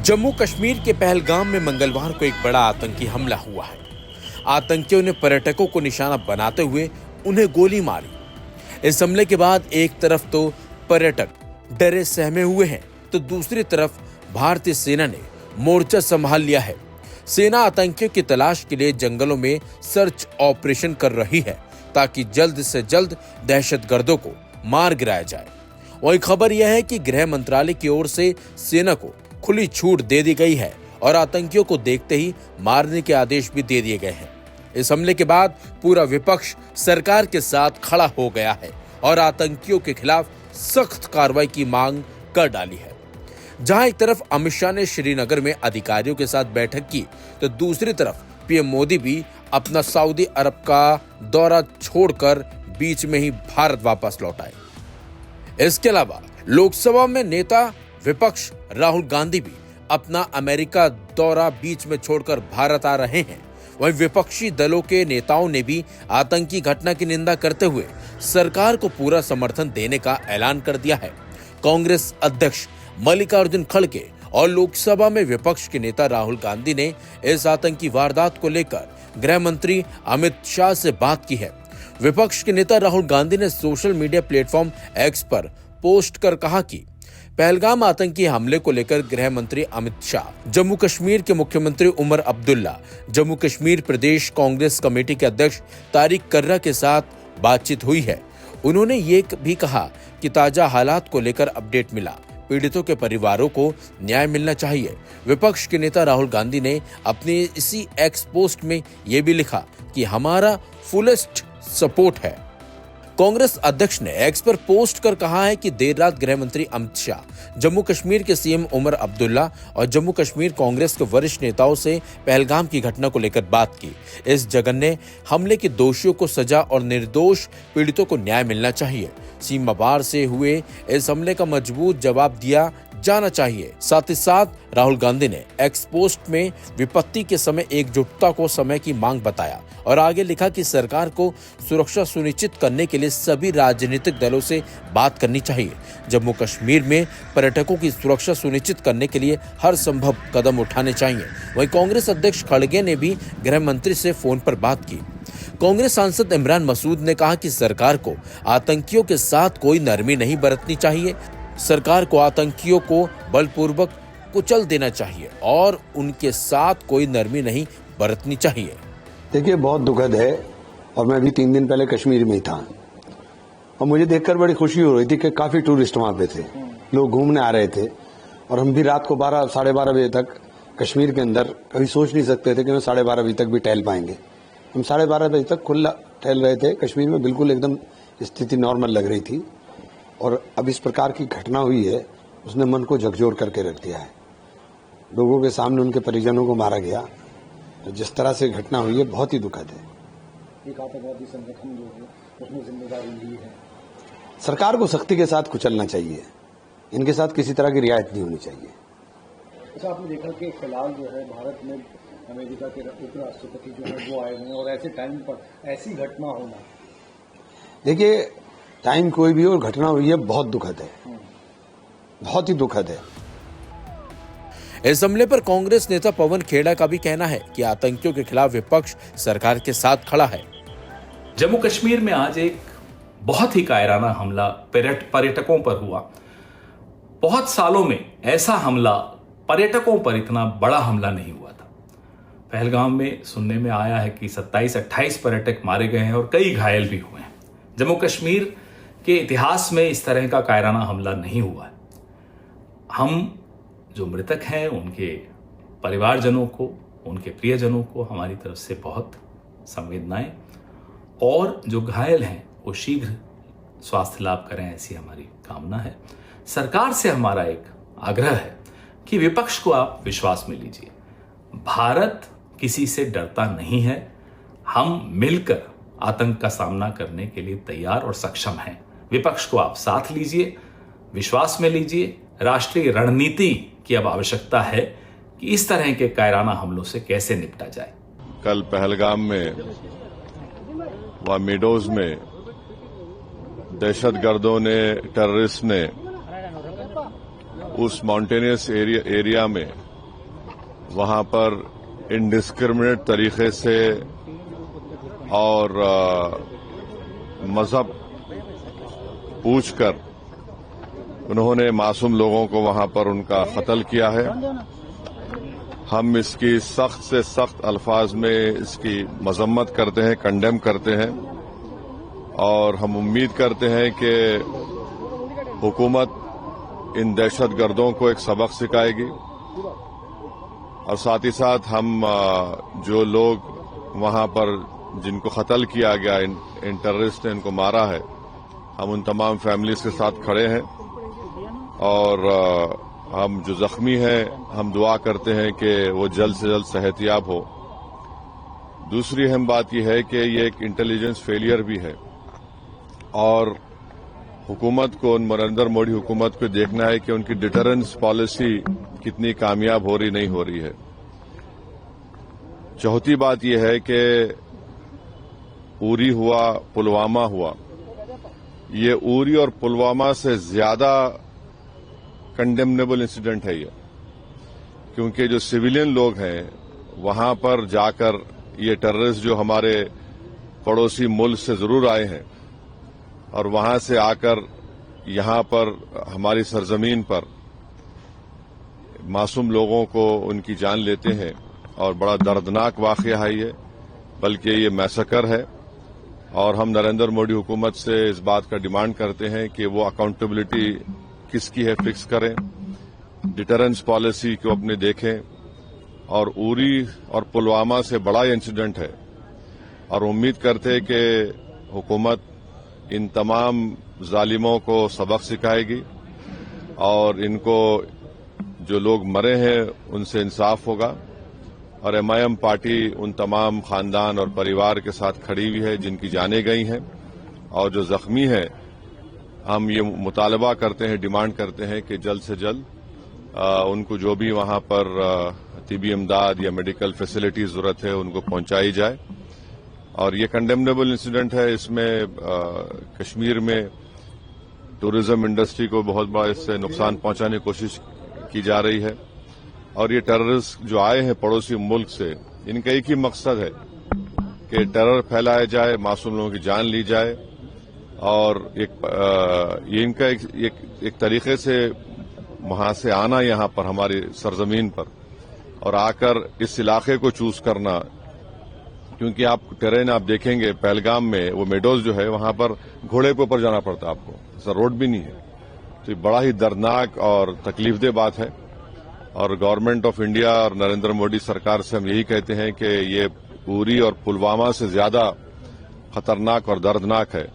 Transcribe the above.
जम्मू कश्मीर के पहलगाम में मंगलवार को एक बड़ा आतंकी हमला हुआ है। आतंकियों ने पर्यटकों को निशाना बनाते हुए उन्हें गोली मारी। इस हमले के बाद एक तरफ तो पर्यटक डरे सहमे हुए हैं, तो दूसरी तरफ भारतीय सेना ने मोर्चा संभाल लिया है। सेना आतंकियों की तलाश के लिए जंगलों में सर्च ऑपरेशन कर रही है, ताकि जल्द से जल्द दहशतगर्दों को मार गिराया जाए। वही खबर यह है कि गृह मंत्रालय की ओर से सेना को खुली छूट दे दी गई है और आतंकियों को देखते ही मारने के आदेश भी दे दिए गए हैं। इस हमले के बाद पूरा विपक्ष सरकार के साथ खड़ा हो गया है और आतंकियों के खिलाफ सख्त कार्रवाई की मांग कर डाली है। जहां एक तरफ अमित शाह ने श्रीनगर में अधिकारियों के साथ बैठक की, तो दूसरी तरफ पीएम मोदी भी अपना सऊदी अरब का दौरा छोड़कर बीच में ही भारत वापस लौट आए। इसके अलावा लोकसभा में नेता विपक्ष राहुल गांधी भी अपना अमेरिका दौरा बीच में छोड़कर भारत आ रहे हैं। वहीं विपक्षी दलों के नेताओं ने भी आतंकी घटना की निंदा करते हुए सरकार को पूरा समर्थन देने का ऐलान कर दिया है। कांग्रेस अध्यक्ष मल्लिकार्जुन खड़गे और लोकसभा में विपक्ष के नेता राहुल गांधी ने इस आतंकी वारदात को लेकर गृह मंत्री अमित शाह से बात की है। विपक्ष के नेता राहुल गांधी ने सोशल मीडिया प्लेटफॉर्म एक्स पर पोस्ट कर कहा कि पहलगाम आतंकी हमले को लेकर गृह मंत्री अमित शाह, जम्मू कश्मीर के मुख्यमंत्री उमर अब्दुल्ला, जम्मू कश्मीर प्रदेश कांग्रेस कमेटी के अध्यक्ष तारिक कर्रा के साथ बातचीत हुई है। उन्होंने ये भी कहा कि ताजा हालात को लेकर अपडेट मिला, पीड़ितों के परिवारों को न्याय मिलना चाहिए। विपक्ष के नेता राहुल गांधी ने अपनी इसी एक्स पोस्ट में ये भी लिखा कि हमारा फुलेस्ट सपोर्ट है। कांग्रेस अध्यक्ष ने एक्स पर पोस्ट कर कहा है कि देर रात गृह मंत्री अमित शाह, जम्मू कश्मीर के सीएम उमर अब्दुल्ला और जम्मू कश्मीर कांग्रेस के वरिष्ठ नेताओं से पहलगाम की घटना को लेकर बात की। इस जघन्य हमले के दोषियों को सजा और निर्दोष पीड़ितों को न्याय मिलना चाहिए। सीमा पार से हुए इस हमले का मजबूत जवाब दिया जाना चाहिए। साथ ही साथ राहुल गांधी ने एक्स पोस्ट में विपत्ति के समय एकजुटता को समय की मांग बताया और आगे लिखा कि सरकार को सुरक्षा सुनिश्चित करने के लिए सभी राजनीतिक दलों से बात करनी चाहिए। जम्मू कश्मीर में पर्यटकों की सुरक्षा सुनिश्चित करने के लिए हर संभव कदम उठाने चाहिए। वहीं कांग्रेस अध्यक्ष खड़गे ने भी गृह मंत्री से फोन पर बात की। कांग्रेस सांसद इमरान मसूद ने कहा कि सरकार को आतंकियों के साथ कोई नरमी नहीं बरतनी चाहिए। सरकार को आतंकियों को बलपूर्वक कुचल देना चाहिए और उनके साथ कोई नरमी नहीं बरतनी चाहिए। देखिए, बहुत दुखद है और मैं भी 3 दिन पहले कश्मीर में ही था और मुझे देखकर बड़ी खुशी हो रही थी कि काफी टूरिस्ट वहां पे थे, लोग घूमने आ रहे थे और हम भी रात को 12 साढ़े 12 बजे तक कश्मीर के अंदर कभी सोच नहीं सकते थे कि हम 12:30 बजे तक भी टहल पाएंगे। हम 12:30 बजे तक खुला टहल रहे थे कश्मीर में, बिल्कुल एकदम स्थिति नॉर्मल लग रही थी। और अब इस प्रकार की घटना हुई है, उसने मन को झकझोर करके रख दिया है। लोगों के सामने उनके परिजनों को मारा गया, तो जिस तरह से घटना हुई है बहुत ही दुखद है। एक आतंकवादी संगठन जो है उसने जिम्मेदारी ली है। सरकार को सख्ती के साथ कुचलना चाहिए, इनके साथ किसी तरह की रियायत नहीं होनी चाहिए। अच्छा, आपने देखा कि फिलहाल जो है भारत में अमेरिका के उपराष्ट्रपति जो है वो आए हुए हैं और ऐसे टाइम पर ऐसी घटना होना, देखिए टाइम कोई भी और घटना हुई है बहुत दुखद है, बहुत ही दुखद है। इस हमले पर कांग्रेस नेता पवन खेड़ा का भी कहना है कि आतंकियों के खिलाफ विपक्ष सरकार के साथ खड़ा है। जम्मू कश्मीर में आज एक बहुत ही कायराना हमला पर्यटकों पर हुआ। बहुत सालों में ऐसा हमला पर्यटकों पर इतना बड़ा हमला नहीं हुआ था। पहलगाम में सुनने में आया है कि 27-28 पर्यटक मारे गए हैं और कई घायल भी हुए हैं। जम्मू कश्मीर के इतिहास में इस तरह का कायराना हमला नहीं हुआ है। हम जो मृतक हैं उनके परिवारजनों को, उनके प्रियजनों को हमारी तरफ से बहुत संवेदनाएं, और जो घायल हैं वो शीघ्र स्वास्थ्य लाभ करें, ऐसी हमारी कामना है। सरकार से हमारा एक आग्रह है कि विपक्ष को आप विश्वास में लीजिए। भारत किसी से डरता नहीं है। हम मिलकर आतंक का सामना करने के लिए तैयार और सक्षम हैं। विपक्ष को आप साथ लीजिए, विश्वास में लीजिए। राष्ट्रीय रणनीति की अब आवश्यकता है कि इस तरह के कायराना हमलों से कैसे निपटा जाए। कल पहलगाम में व मीडोज में दहशतगर्दों ने, टेररिस्ट ने उस माउंटेनियस एरिया में वहां पर इनडिस्क्रिमिनेट तरीके से और मजहब पूछकर उन्होंने मासूम लोगों को वहां पर उनका कत्ल किया है। हम इसकी सख्त से सख्त अल्फाज में इसकी मजम्मत करते हैं, कंडेम करते हैं और हम उम्मीद करते हैं कि हुकूमत इन दहशतगर्दों को एक सबक सिखाएगी और साथ ही साथ हम जो लोग वहां पर जिनको कत्ल किया गया, इन टेररिस्ट ने इनको मारा है, हम उन तमाम फैमिलीज के साथ खड़े हैं और हम जो जख्मी हैं हम दुआ करते हैं कि वो जल्द से जल्द सेहतयाब हो। दूसरी अहम बात यह है कि ये एक इंटेलिजेंस फेलियर भी है और हुकूमत को, नरेंद्र मोदी हुकूमत को देखना है कि उनकी डिटरेंस पॉलिसी कितनी कामयाब हो रही नहीं हो रही है। चौथी बात यह है कि उरी हुआ, पुलवामा हुआ, ये उरी और पुलवामा से ज्यादा कंडेमनेबल इंसिडेंट है ये, क्योंकि जो सिविलियन लोग हैं वहां पर जाकर ये टेररिस्ट जो हमारे पड़ोसी मुल्क से जरूर आए हैं और वहां से आकर यहां पर हमारी सरजमीन पर मासूम लोगों को उनकी जान लेते हैं और बड़ा दर्दनाक वाकया है ये, बल्कि ये मैसेकर है और हम नरेंद्र मोदी हुकूमत से इस बात का डिमांड करते हैं कि वो अकाउंटेबिलिटी किसकी है फिक्स करें, डिटरेंस पॉलिसी को अपने देखें और उरी और पुलवामा से बड़ा इंसिडेंट है और उम्मीद करते हैं कि हुकूमत इन तमाम जालिमों को सबक सिखाएगी और इनको जो लोग मरे हैं उनसे इंसाफ होगा और एमआईएम पार्टी उन तमाम खानदान और परिवार के साथ खड़ी हुई है जिनकी जानें गई हैं और जो जख्मी हैं हम ये मुतालबा करते हैं, डिमांड करते हैं कि जल्द से जल्द उनको जो भी वहां पर तिबी इमदाद या मेडिकल फैसिलिटी जरूरत है उनको पहुंचाई जाए। और ये कंडेमनेबल इंसिडेंट है। इसमें कश्मीर में टूरिज्म इंडस्ट्री को बहुत बड़ा इससे नुकसान पहुंचाने की कोशिश की जा रही है और ये टेररिस्ट जो आए हैं पड़ोसी मुल्क से, इनका एक ही मकसद है कि टेरर फैलाया जाए, मासूम लोगों की जान ली जाए और ये इनका एक तरीके से वहां से आना यहां पर हमारी सरजमीन पर और आकर इस इलाके को चूज करना, क्योंकि आप टेरेन आप देखेंगे पहलगाम में वो मेडोज जो है वहां पर घोड़े के ऊपर जाना पड़ता है आपको, ऐसा रोड भी नहीं है। तो ये बड़ा ही दर्दनाक और तकलीफदेह बात है और गवर्नमेंट ऑफ इंडिया और नरेंद्र मोदी सरकार से हम यही कहते हैं कि ये उरी और पुलवामा से ज्यादा खतरनाक और दर्दनाक है